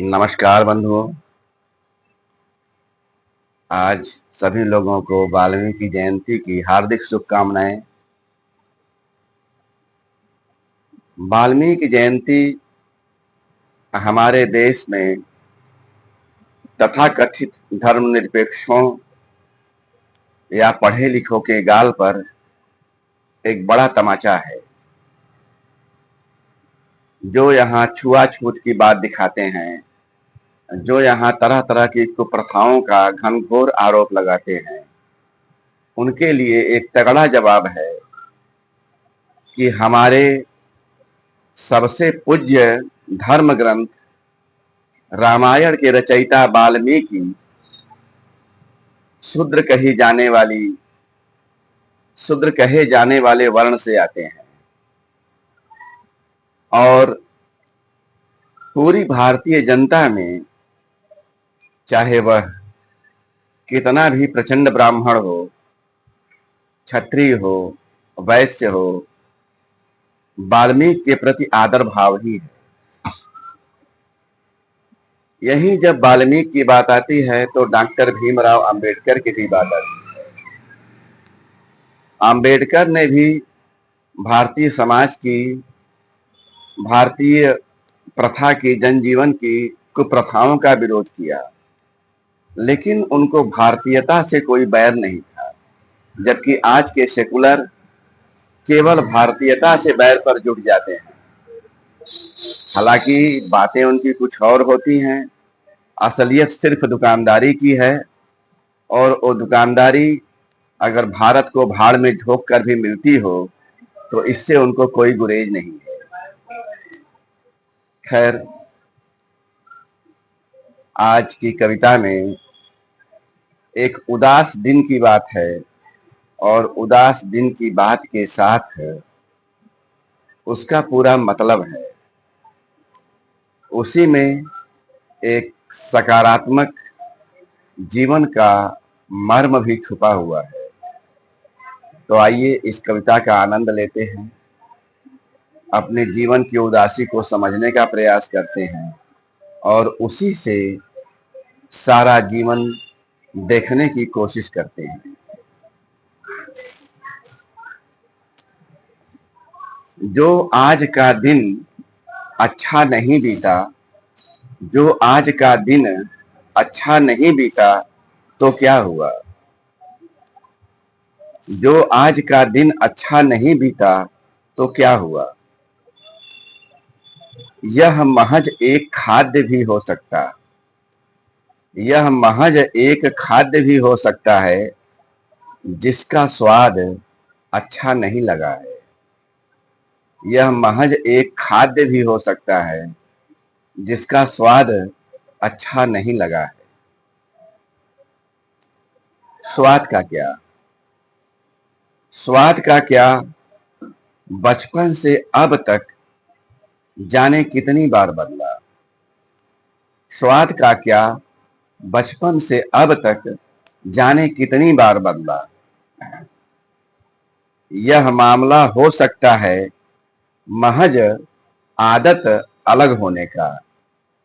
नमस्कार बंधुओं। आज सभी लोगों को वाल्मीकि जयंती की हार्दिक शुभकामनाएं। वाल्मीकि जयंती हमारे देश में तथाकथित धर्मनिरपेक्षों या पढ़े लिखों के गाल पर एक बड़ा तमाचा है, जो यहाँ छुआछूत की बात दिखाते हैं, जो यहाँ तरह तरह की कुप्रथाओं का घनघोर आरोप लगाते हैं। उनके लिए एक तगड़ा जवाब है कि हमारे सबसे पूज्य धर्म ग्रंथ रामायण के रचयिता वाल्मीकि शूद्र कहे जाने वाले वर्ण से आते हैं और पूरी भारतीय जनता में, चाहे वह कितना भी प्रचंड ब्राह्मण हो, क्षत्रिय हो, वैश्य हो, वाल्मीकि के प्रति आदर भाव ही है। यही जब वाल्मीकि की बात आती है तो डॉक्टर भीमराव अंबेडकर की भी बात आती है। अंबेडकर ने भी भारतीय समाज की, भारतीय प्रथा की, जनजीवन की कुप्रथाओं का विरोध किया, लेकिन उनको भारतीयता से कोई बैर नहीं था, जबकि आज के सेकुलर केवल भारतीयता से बैर पर जुट जाते हैं। हालांकि बातें उनकी कुछ और होती हैं, असलियत सिर्फ दुकानदारी की है, और वो दुकानदारी अगर भारत को भाड़ में झोंक कर भी मिलती हो तो इससे उनको कोई गुरेज नहीं है। खैर, आज की कविता में एक उदास दिन की बात है, और उदास दिन की बात के साथ उसका पूरा मतलब है। उसी में एक सकारात्मक जीवन का मर्म भी छुपा हुआ है। तो आइए इस कविता का आनंद लेते हैं, अपने जीवन की उदासी को समझने का प्रयास करते हैं और उसी से सारा जीवन देखने की कोशिश करते हैं। जो आज का दिन अच्छा नहीं बीता, जो आज का दिन अच्छा नहीं बीता तो क्या हुआ? जो आज का दिन अच्छा नहीं बीता तो क्या हुआ? यह महज एक खाद्य भी हो सकता, यह महज एक खाद्य भी हो सकता है जिसका स्वाद अच्छा नहीं लगा है। यह महज एक खाद्य भी हो सकता है जिसका स्वाद अच्छा नहीं लगा है। स्वाद का क्या? स्वाद का क्या? बचपन से अब तक जाने कितनी बार बदला। स्वाद का क्या? बचपन से अब तक जाने कितनी बार बदला। यह मामला हो सकता है महज आदत अलग होने का।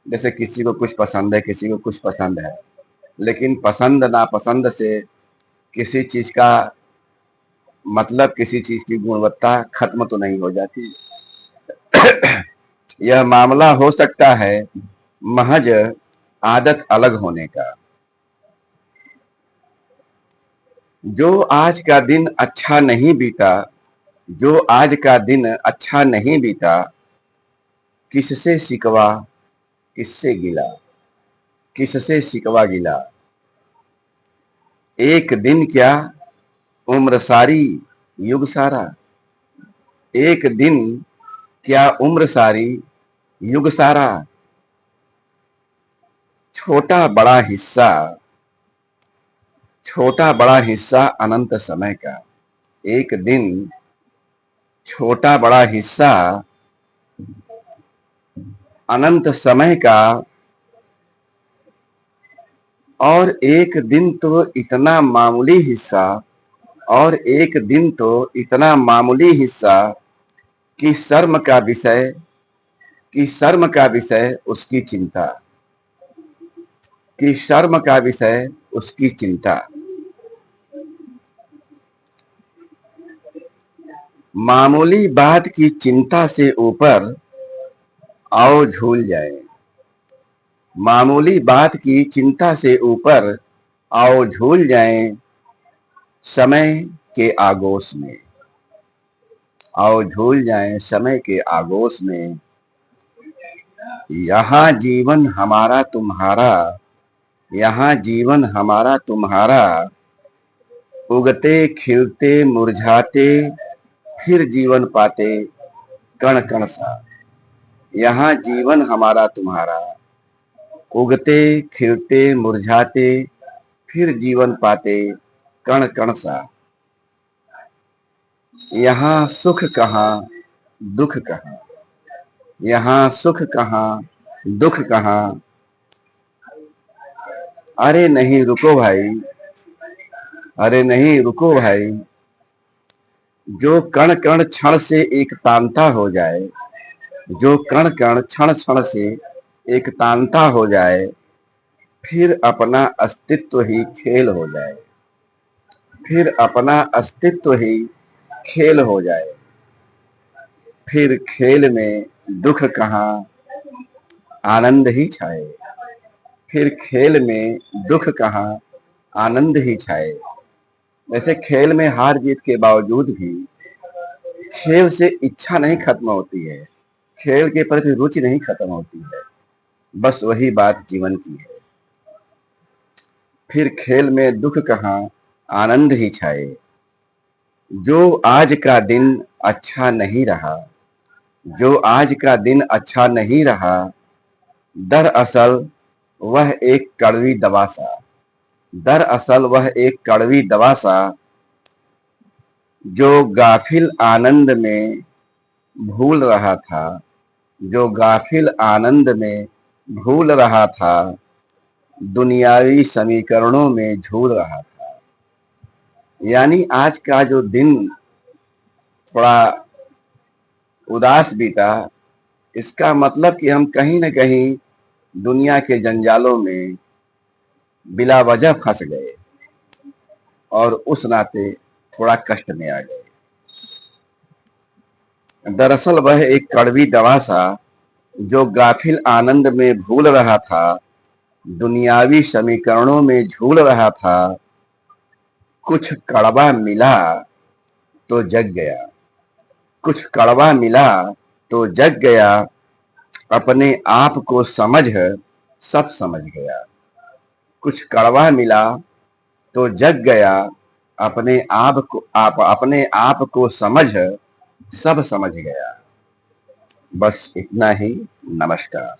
जैसे किसी को कुछ पसंद है, किसी को कुछ पसंद है, लेकिन पसंद नापसंद से किसी चीज का मतलब, किसी चीज की गुणवत्ता खत्म तो नहीं हो जाती। यह मामला हो सकता है महज आदत अलग होने का। जो आज का दिन अच्छा नहीं बीता, जो आज का दिन अच्छा नहीं बीता, किससे शिकवा, किससे गिला, किससे शिकवा गिला। एक दिन क्या, उम्र सारी, युग सारा। एक दिन क्या, उम्र सारी, युग सारा। छोटा बड़ा हिस्सा, छोटा बड़ा हिस्सा अनंत समय का। एक दिन छोटा बड़ा हिस्सा अनंत समय का, और एक दिन तो इतना मामूली हिस्सा, और एक दिन तो इतना मामूली हिस्सा कि शर्म का विषय, कि शर्म का विषय उसकी चिंता। कि शर्म का विषय उसकी चिंता। मामूली बात की चिंता से ऊपर आओ झूल जाए। मामूली बात की चिंता से ऊपर आओ झूल जाएं समय के आगोश में। आओ झूल जाएं समय के आगोश में। यहाँ जीवन हमारा तुम्हारा, यहाँ जीवन हमारा तुम्हारा, उगते खिलते मुरझाते फिर जीवन पाते कण कण सा। यहाँ जीवन हमारा तुम्हारा, उगते खिलते मुरझाते फिर जीवन पाते कण कण सा। यहाँ सुख कहाँ दुख कहाँ, यहाँ सुख कहाँ दुख कहाँ। अरे नहीं रुको भाई, अरे नहीं रुको भाई। जो कण कण क्षण से एक तांता हो जाए, जो कण कण क्षण क्षण से एक तांता हो जाए, फिर अपना अस्तित्व ही खेल हो जाए, फिर अपना अस्तित्व ही खेल हो जाए। फिर खेल में दुख कहाँ आनंद ही छाए, फिर खेल में दुख कहाँ आनंद ही छाए। वैसे खेल में हार जीत के बावजूद भी खेल से इच्छा नहीं खत्म होती है, खेल के प्रति रुचि नहीं खत्म होती है। बस वही बात जीवन की है। फिर खेल में दुख कहाँ आनंद ही छाए। जो आज का दिन अच्छा नहीं रहा, जो आज का दिन अच्छा नहीं रहा, दरअसल वह एक कड़वी दवा सा, दरअसल वह एक कड़वी दवा सा, जो गाफिल आनंद में भूल रहा था, जो गाफिल आनंद में भूल रहा था, दुनियावी समीकरणों में झूल रहा था। यानी आज का जो दिन थोड़ा उदास बीता, इसका मतलब कि हम कहीं न कहीं दुनिया के जंजालों में बिला वजह फंस गए और उस नाते थोड़ा कष्ट में आ गए। दरअसल वह एक कड़वी दवा सा, जो गाफिल आनंद में भूल रहा था, दुनियावी समीकरणों में झूल रहा था। कुछ कड़वा मिला तो जग गया, कुछ कड़वा मिला तो जग गया, अपने आप को समझ सब समझ गया। कुछ कड़वा मिला तो जग गया, अपने आप को समझ सब समझ गया। बस इतना ही। नमस्कार।